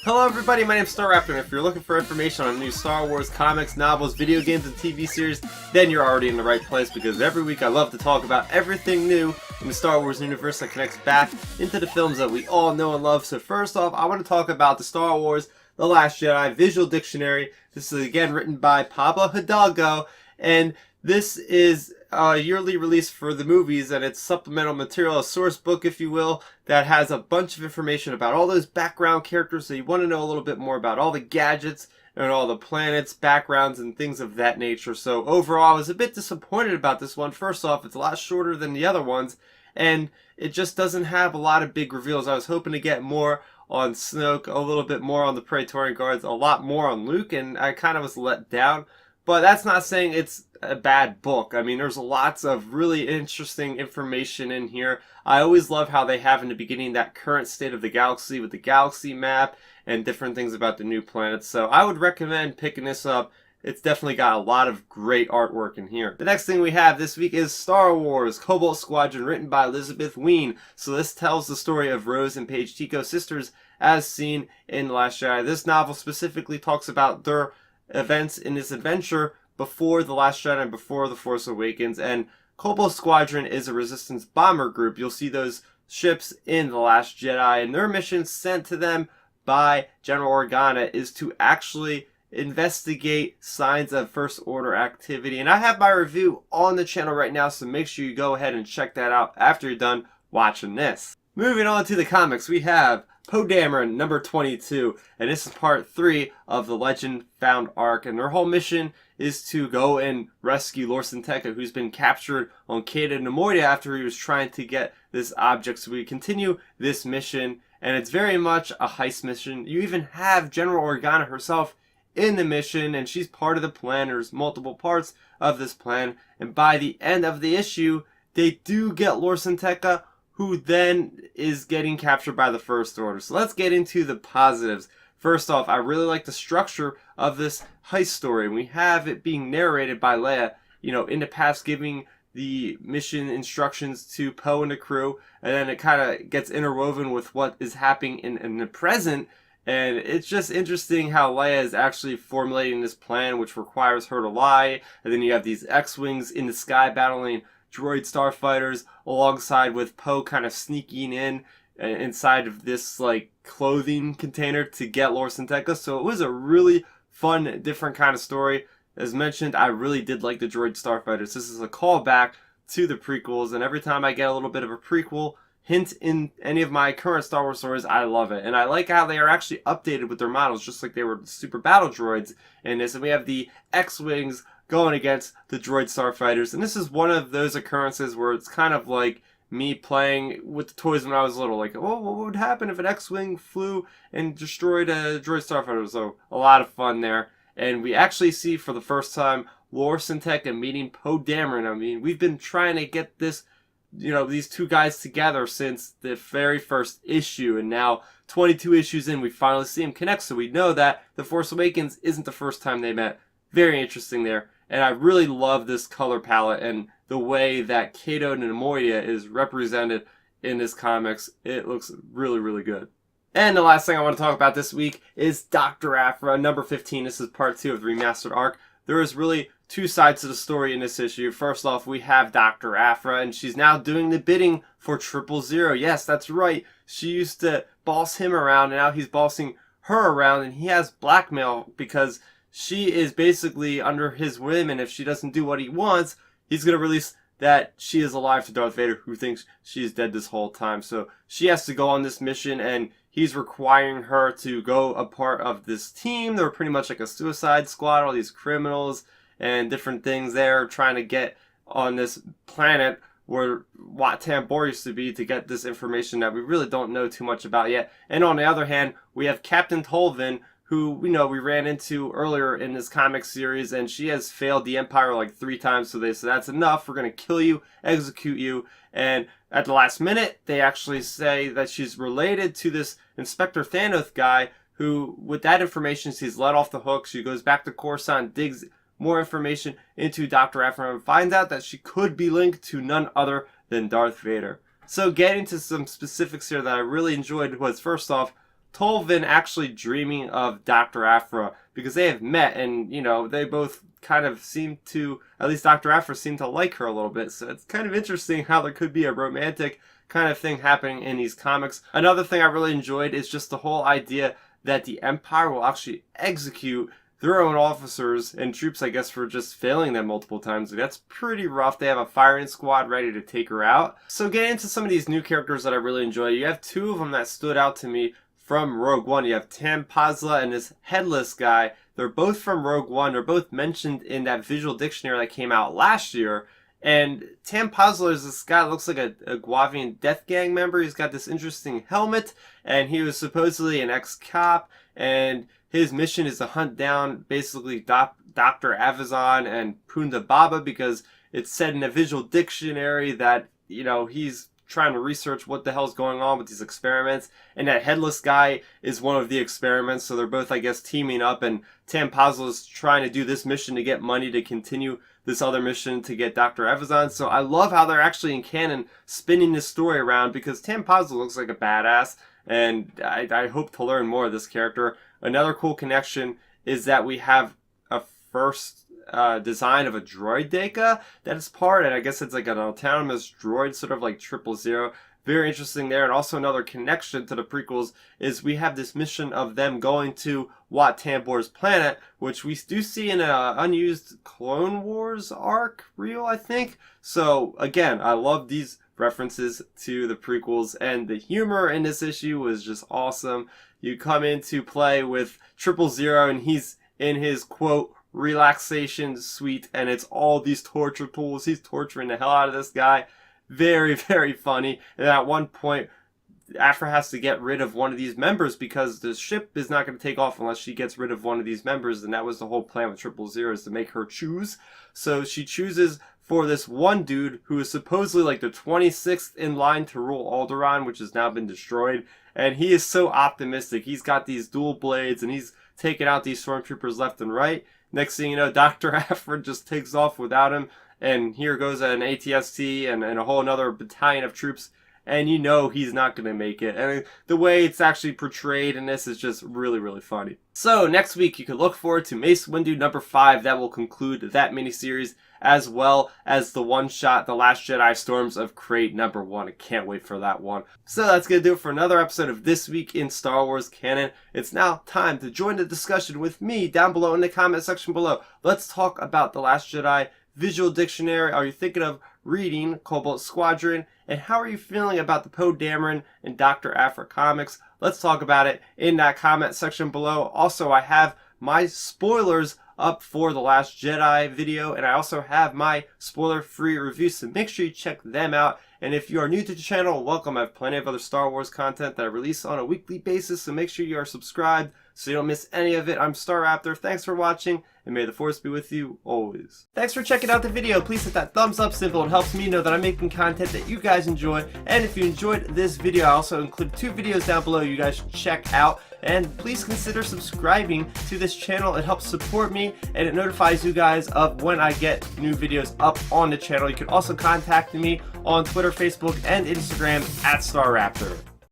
Hello everybody, my name is Starrapter, and if you're looking for information on new Star Wars comics, novels, video games, and TV series, then you're already in the right place, because every week I love to talk about everything new in the Star Wars universe that connects back into the films that we all know and love. So first off, I want to talk about the Star Wars The Last Jedi Visual Dictionary. This is again written by Pablo Hidalgo, and this is a yearly release for the movies, and it's supplemental material, a source book if you will, that has a bunch of information about all those background characters that you want to know a little bit more about, all the gadgets and all the planets, backgrounds, and things of that nature. So overall, I was a bit disappointed about this one. First off, it's a lot shorter than the other ones, and it just doesn't have a lot of big reveals. I was hoping to get more on Snoke, a little bit more on the Praetorian Guards, a lot more on Luke, and I kind of was let down. But that's not saying it's a bad book. I mean, there's lots of really interesting information in here. I always love how they have in the beginning that current state of the galaxy with the galaxy map and different things about the new planets. So I would recommend picking this up. It's definitely got a lot of great artwork in here. The next thing we have this week is Star Wars Cobalt Squadron, written by Elizabeth Wein. So this tells the story of Rose and Paige, Tico sisters, as seen in The Last Jedi. This novel specifically talks about their events in this adventure before The Last Jedi and before The Force Awakens, and Cobalt Squadron is a resistance bomber group. You'll see those ships in The Last Jedi, and their mission sent to them by General Organa is to actually investigate signs of First Order activity. And I have my review on the channel right now, so make sure you go ahead and check that out after you're done watching this. Moving on to the comics, we have Poe Dameron, number 22, and this is part 3 of the Legend Found arc, and their whole mission is to go and rescue Lor San Tekka, who's been captured on Canon Nemoidian after he was trying to get this object. So we continue this mission, and it's very much a heist mission. You even have General Organa herself in the mission, and she's part of the plan. There's multiple parts of this plan, and by the end of the issue, they do get Lor San Tekka, who then is getting captured by the First Order. So let's get into the positives. First off, I really like the structure of this heist story. We have it being narrated by Leia, in the past giving the mission instructions to Poe and the crew, and then it kind of gets interwoven with what is happening in the present. And it's just interesting how Leia is actually formulating this plan, which requires her to lie. And then you have these X-Wings in the sky battling droid starfighters alongside with Poe kind of sneaking in inside of this clothing container to get Lor San Tekka. So it was a really fun, different kind of story. As mentioned, I really did like the droid starfighters. This is a callback to the prequels, and every time I get a little bit of a prequel hint in any of my current Star Wars stories, I love it. And I like how they are actually updated with their models, just like they were super battle droids in this. And we have the X-Wings going against the droid starfighters, and this is one of those occurrences where it's kind of like me playing with the toys when I was little, what would happen if an X-Wing flew and destroyed a droid starfighter? So a lot of fun there, and we actually see for the first time Lor San Tekka meeting Poe Dameron. I mean, we've been trying to get this, these two guys together since the very first issue, and now 22 issues in, we finally see them connect, so we know that The Force Awakens isn't the first time they met. Very interesting there. And I really love this color palette and the way that Canon and Nemoidian is represented in this comics. It looks really, really good. And the last thing I want to talk about this week is Dr. Aphra, number 15. This is part 2 of the remastered arc. There is really two sides to the story in this issue. First off, we have Dr. Aphra, and she's now doing the bidding for 000. Yes, that's right. She used to boss him around, and now he's bossing her around, and he has blackmail because she is basically under his whim, and if she doesn't do what he wants, he's going to release that she is alive to Darth Vader, who thinks she is dead this whole time. So she has to go on this mission, and he's requiring her to go a part of this team. They're pretty much like a suicide squad, all these criminals and different things there, trying to get on this planet where Wat Tambor used to be to get this information that we really don't know too much about yet. And on the other hand, we have Captain Tolvin, who we ran into earlier in this comic series, and she has failed the Empire 3 times, so they said, that's enough, we're going to kill you, execute you, and at the last minute, they actually say that she's related to this Inspector Thanos guy, who, with that information, she's let off the hook. She goes back to Coruscant, digs more information into Dr. Aphra, and finds out that she could be linked to none other than Darth Vader. So getting to some specifics here that I really enjoyed was, first off, Tolvin actually dreaming of Dr. Aphra, because they have met and, you know, they both kind of seem to, at least Dr. Aphra seemed to like her a little bit. So it's kind of interesting how there could be a romantic kind of thing happening in these comics. Another thing I really enjoyed is just the whole idea that the Empire will actually execute their own officers and troops, I guess, for just failing them multiple times. That's pretty rough. They have a firing squad ready to take her out. So getting into some of these new characters that I really enjoy, you have two of them that stood out to me from Rogue One. You have Tam Pazla and this headless guy. They're both from Rogue One. They're both mentioned in that visual dictionary that came out last year. And Tam Pazla is this guy that looks like a Guavian Death Gang member. He's got this interesting helmet, and he was supposedly an ex-cop, and his mission is to hunt down basically Dr. Avazon and Punda Baba, because it's said in a visual dictionary that, you know, he's trying to research what the hell's going on with these experiments, and that headless guy is one of the experiments. So they're both, I guess, teaming up, and Tam Pazla is trying to do this mission to get money to continue this other mission to get Dr. Avazon. So I love how they're actually in canon spinning this story around, because Tam Pazla looks like a badass, and I hope to learn more of this character. Another cool connection is that we have a first design of a droid Deka that is part, and I guess it's like an autonomous droid, sort of like 000. Very interesting there. And also another connection to the prequels is we have this mission of them going to Wat Tambor's planet, which we do see in an unused Clone Wars arc reel, I think. So again, I love these references to the prequels, and the humor in this issue was just awesome. You come into play with 000, and he's in his, quote, relaxation suite, and it's all these torture tools. He's torturing the hell out of this guy. Very, very funny. And at one point, Aphra has to get rid of one of these members because the ship is not going to take off unless she gets rid of one of these members, and that was the whole plan with 000, is to make her choose. So she chooses for this one dude who is supposedly like the 26th in line to rule Alderaan, which has now been destroyed. And he is so optimistic. He's got these dual blades, and he's taking out these stormtroopers left and right. Next thing you know, Dr. Aphra just takes off without him, and here goes an ATST and a whole another battalion of troops, and you know he's not going to make it. And the way it's actually portrayed in this is just really, really funny. So next week, you can look forward to Mace Windu number 5. That will conclude that miniseries, as well as the one-shot The Last Jedi Storms of Crate number 1. I can't wait for that one. So that's going to do it for another episode of This Week in Star Wars Canon. It's now time to join the discussion with me down below in the comment section below. Let's talk about The Last Jedi Visual Dictionary. Are you thinking of reading Cobalt Squadron? And how are you feeling about the Poe Dameron and Dr. Aphra comics? Let's talk about it in that comment section below. Also, I have my spoilers up for The Last Jedi video, and I also have my spoiler-free reviews, so make sure you check them out. And if you are new to the channel, welcome. I have plenty of other Star Wars content that I release on a weekly basis, so make sure you are subscribed so you don't miss any of it. I'm Starrapter. Thanks for watching, and may the Force be with you always. Thanks for checking out the video. Please hit that thumbs up symbol. It helps me know that I'm making content that you guys enjoy. And if you enjoyed this video, I also include 2 videos down below you guys should check out. And please consider subscribing to this channel. It helps support me, and it notifies you guys of when I get new videos up on the channel. You can also contact me on Twitter, Facebook, and Instagram at Starrapter.